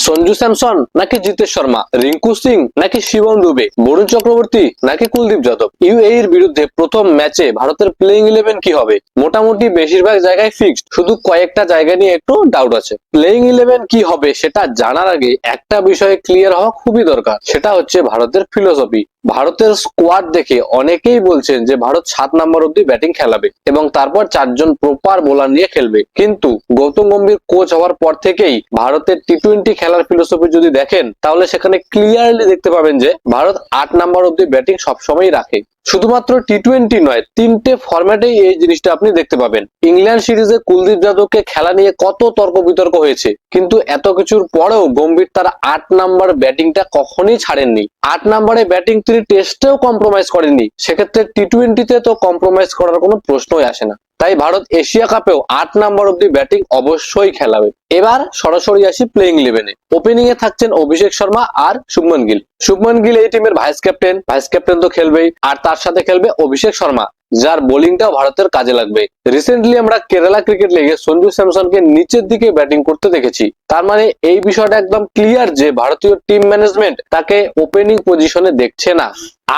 Sanju Samson নাকি জিতেশ শর্মা, রিঙ্কু সিং নাকি শিবম দুবে, বরুণ চক্রবর্তী নাকি কুলদীপ যাদব। ইউএই এর বিরুদ্ধে প্রথম ম্যাচে ভারতের প্লেইং 11 কি হবে? মোটামুটি বেশিরভাগ জায়গায় ফিক্সড, শুধু কয়েকটা জায়গা নিয়ে একটু ডাউট আছে। প্লেইং 11 কি হবে সেটা জানার আগে একটা বিষয়ে ক্লিয়ার হওয়া খুবই দরকার, সেটা হচ্ছে ভারতের ফিলোসফি। ভারতের স্কোয়াড দেখে অনেকেই বলছেন যে ভারত 7 নম্বর অব্দি ব্যাটিং খেলাবে এবং তারপর 4 জন প্রপার বোলার নিয়ে খেলবে, কিন্তু গৌতম গম্ভীর কোচ হওয়ার পর থেকেই ভারতের টি-20 খেলার ফিলোসফি যদি দেখেন তাহলে সেখানে ক্লিয়ারলি দেখতে পাবেন যে ভারত 8 নম্বর অব্দি ব্যাটিং সবসময় রাখে। শুধুমাত্র টি-20 নয়, 3টে ফরম্যাটেই এই জিনিসটা আপনি দেখতে পাবেন। ইংল্যান্ড সিরিজে কুলদীপ যাদবকে খেলা নিয়ে কত তর্ক বিতর্ক হয়েছে, কিন্তু এত কিছুর পরেও গম্ভীর তার 8 নাম্বার ব্যাটিংটা কখনোই ছাড়েননি। 8 নম্বরে ব্যাটিং তিনি টেস্টেও কম্প্রোমাইজ করেননি, সেক্ষেত্রে টি-20তে তো কম্প্রোমাইজ করার কোনো প্রশ্নই আসে না। তাই ভারত এশিয়া কাপেও 8 নম্বর অব্দি ব্যাটিং অবশ্যই খেলাবে। এবার সরাসরি আসি প্লেইং 11-এ। ওপেনিং এ থাকছেন অভিষেক শর্মা আর শুভমন গিল। শুভমন গিল এই টিমের ভাইস ক্যাপ্টেন তো খেলবেই, আর তার সাথে খেলবে অভিষেক শর্মা, যার বোলিংটাও ভারতের কাজে লাগবে। রিসেন্টলি আমরা কেরালা ক্রিকেট লিগে সঞ্জু স্যামসনকে নিচের দিকে ব্যাটিং করতে দেখেছি, তার মানে এই বিষয়টা একদম ক্লিয়ার যে ভারতীয় টিম ম্যানেজমেন্ট তাকে ওপেনিং পজিশনে দেখছে না।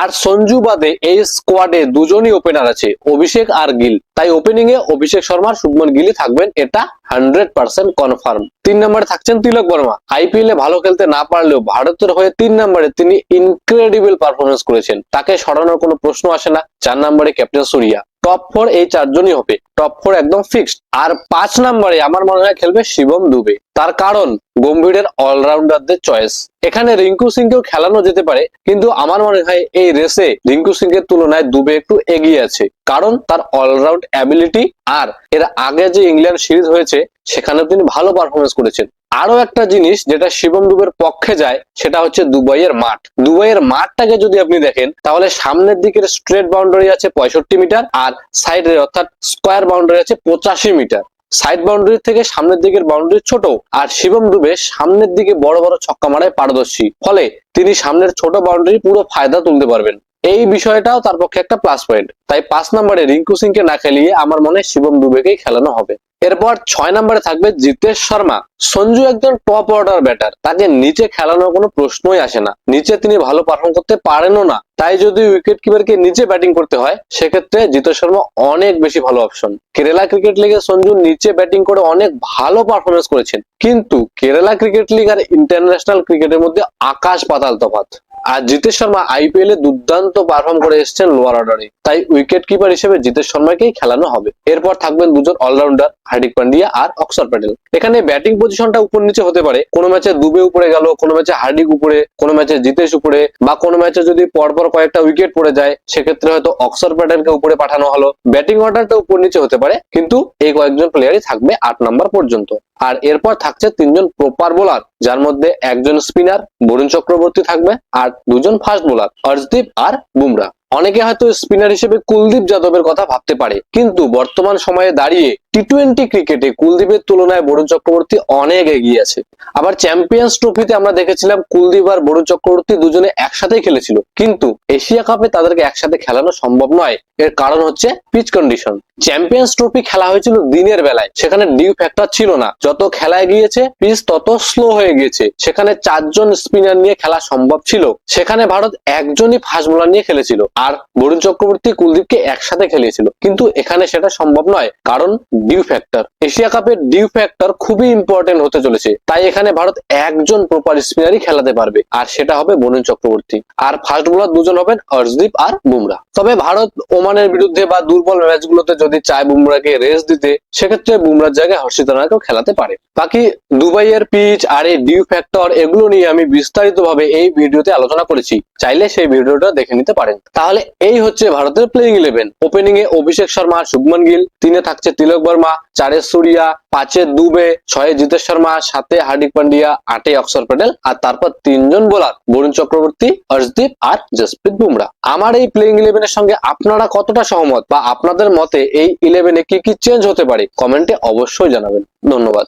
আর সঞ্জু বাদে এই স্কোয়াডে দুজনই ওপেনার আছে, অভিষেক আর গিল, তাই ওপেনিং এ অভিষেক শর্মা শুভমন গিলই থাকবেন, এটা 100% কনফার্ম। 3 নম্বরে থাকছেন তিলক বর্মা। আইপিএল এ ভালো খেলতে না পারলেও ভারতের হয়ে 3 নম্বরে তিনি ইনক্রেডিবল পারফরমেন্স করেছেন, তাকে সরানোর কোনো প্রশ্ন আসে না। 4 নম্বরে ক্যাপ্টেন সুরিয়া। টপ 4 এই 4জনই হবে, টপ 4 একদম ফিক্সড। আর 5 নম্বরে আমার মনে হয় খেলবে শিবম দুবে, তার কারণ গম্ভীরের অলরাউন্ডারদের চয়েস। এখানে রিঙ্কু সিংকেও খেলানো যেতে পারে, কিন্তু আমার মনে হয় এই রেসে রিঙ্কু সিং এর তুলনায় দুবে একটু এগিয়ে আছে, কারণ তার অলরাউন্ড অ্যাবিলিটি, আর এর আগে যে ইংল্যান্ড সিরিজ হয়েছে সেখানেও তিনি ভালো পারফরমেন্স করেছেন। আরো একটা জিনিস যেটা শিবম দুবের পক্ষে যায় সেটা হচ্ছে দুবাইয়ের মাঠ। দুবাইয়ের মাঠটাকে যদি আপনি দেখেন তাহলে সামনের দিকের স্ট্রেট বাউন্ডারি আছে 65 মিটার, আর সাইডে অর্থাৎ স্কোয়ার বাউন্ডারি আছে 85 মিটার। সাইড বাউন্ডারি থেকে সামনের দিকের বাউন্ডারি ছোট, আর শিবম দুবে সামনের দিকে বড় বড় ছক্কা মারায় পারদর্শী, ফলে তিনি সামনের ছোট বাউন্ডারি পুরো ফায়দা তুলতে পারবেন। এই বিষয়টাও তার পক্ষে একটা প্লাস পয়েন্ট। তাই 5 নম্বরে রিঙ্কু সিংকে না খেলিয়ে আমার মনে হয় শিবম দুবেকেই খেলানো হবে। এরপর 6 নম্বরে থাকবে জিতেশ শর্মা। সঞ্জু একজন টপ অর্ডার ব্যাটার, তাকে নিচে খেলানোর কোনো প্রশ্নই আসে না, নিচে তিনি ভালো পারফর্ম করতে পারেনও না। তাই যদি উইকেট কিপারকে নিচে ব্যাটিং করতে হয় সেক্ষেত্রে জিতেশ শর্মা অনেক বেশি ভালো অপশন। কেরালা ক্রিকেট লিগে সঞ্জু নিচে ব্যাটিং করে অনেক ভালো পারফরমেন্স করেছেন, কিন্তু কেরালা ক্রিকেট লিগ আর ইন্টারন্যাশনাল ক্রিকেটের মধ্যে আকাশ পাতাল তফাৎ। আর জিতেশ শর্মা আইপিএল এ দুর্দান্ত পারফর্ম করে এসেছেন লোয়ার অর্ডারে, তাই উইকেট কিপার হিসেবে জিতেশ শর্মাকেই খেলানো হবে। এরপর থাকবেন দুজন অলরাউন্ডার, হার্দিক পান্ডিয়া আর অক্সর প্যাটেল। এখানে ব্যাটিং পজিশনটা উপর নিচে হতে পারে, কোনো ম্যাচে দুবে উপরে গেল, কোনো ম্যাচে হার্দিক উপরে, কোনো ম্যাচে জিতেশ উপরে, বা কোনো ম্যাচে যদি পরপর কয়েকটা উইকেট পড়ে যায় সেক্ষেত্রে হয়তো অক্সর প্যাটেলকে উপরে পাঠানো হলো। ব্যাটিং অর্ডারটা উপর নিচে হতে পারে, কিন্তু এই কয়েকজন প্লেয়ারই থাকবে 8 নম্বর পর্যন্ত। আর এরপর থাকছে 3 জন প্রপার বোলার, যার মধ্যে একজন স্পিনার বরুণ চক্রবর্তী থাকবে, আর 2 জন ফাস্ট বোলার অর্শদীপ আর বুমরা। অনেকে হয়তো স্পিনার হিসেবে কুলদীপ যাদবের কথা ভাবতে পারে, কিন্তু বর্তমান সময়ে দাঁড়িয়ে টি-20 ক্রিকেটে কুলদীপের তুলনায় বরুণ চক্রবর্তী অনেক এগিয়ে আছে। আবার চ্যাম্পিয়ন্স ট্রফিতে আমরা দেখেছিলাম কুলদীপ আর বরুণ চক্রবর্তী দুজনে একসাথেই খেলেছিল, কিন্তু এশিয়া কাপে তাদেরকে একসাথে খেলানো সম্ভব নয়। এর কারণ হচ্ছে পিচ কন্ডিশন। চ্যাম্পিয়ন্স ট্রফি খেলা হয়েছিল দিনের বেলায়, সেখানে ডিউ ফ্যাক্টর ছিল না, যত খেলায় গিয়েছে পিচ তত স্লো হয়ে গিয়েছে, সেখানে 4 জন স্পিনার নিয়ে খেলা সম্ভব ছিল, সেখানে ভারত একজনই ফাস্ট বোলার নিয়ে খেলেছিল আর বরুণ চক্রবর্তী কুলদীপকে একসাথে খেলিয়েছিল, কিন্তু এখানে সেটা সম্ভব নয়, কারণ ডিউ ফ্যাক্টর। এশিয়া কাপের ডিউ ফ্যাক্টর খুবই ইম্পর্টেন্ট হতে চলেছে, তাই এখানে ভারত একজন প্রপার স্পিনারই খেলাতে পারবে, আর সেটা হবে বরুণ চক্রবর্তী। আর ফাস্ট বোলার 2 জন হবেন অর্শদীপ আর বুমরা। তবে ভারত ওমানের বিরুদ্ধে বা দুর্বল ম্যাচগুলোতে যদি চায় বুমরাকে রেস্ট দিতে, সেক্ষেত্রে বুমরার জায়গায় হর্ষিত রানাকেও খেলাতে পারে। বাকি দুবাইয়ের পিচ আর এই ডিউ ফ্যাক্টর এগুলো নিয়ে আমি বিস্তারিত ভাবে এই ভিডিওতে আলোচনা করেছি, চাইলে সেই ভিডিওটা দেখে নিতে পারেন। তাহলে এই হচ্ছে ভারতের প্লেইং 11। ওপেনিং এ অভিষেক শর্মা আর শুভমন গিল, 3-এ থাকছে তিলক বর্মা, 4-এ সুরিয়া, 5-এ দুবে, 6-এ জিতেশ শর্মা, 7-এ হার্দিক পান্ডিয়া, 8-এ অক্সর প্যাটেল, আর তারপর 3 জন বোলার বরুণ চক্রবর্তী, অর্শদীপ আর জসপ্রীত বুমরা। আমার এই প্লেইং 11 এর সঙ্গে আপনারা কতটা সহমত, বা আপনাদের মতে এই 11-এ কি কি চেঞ্জ হতে পারে, কমেন্টে অবশ্যই জানাবেন। ধন্যবাদ।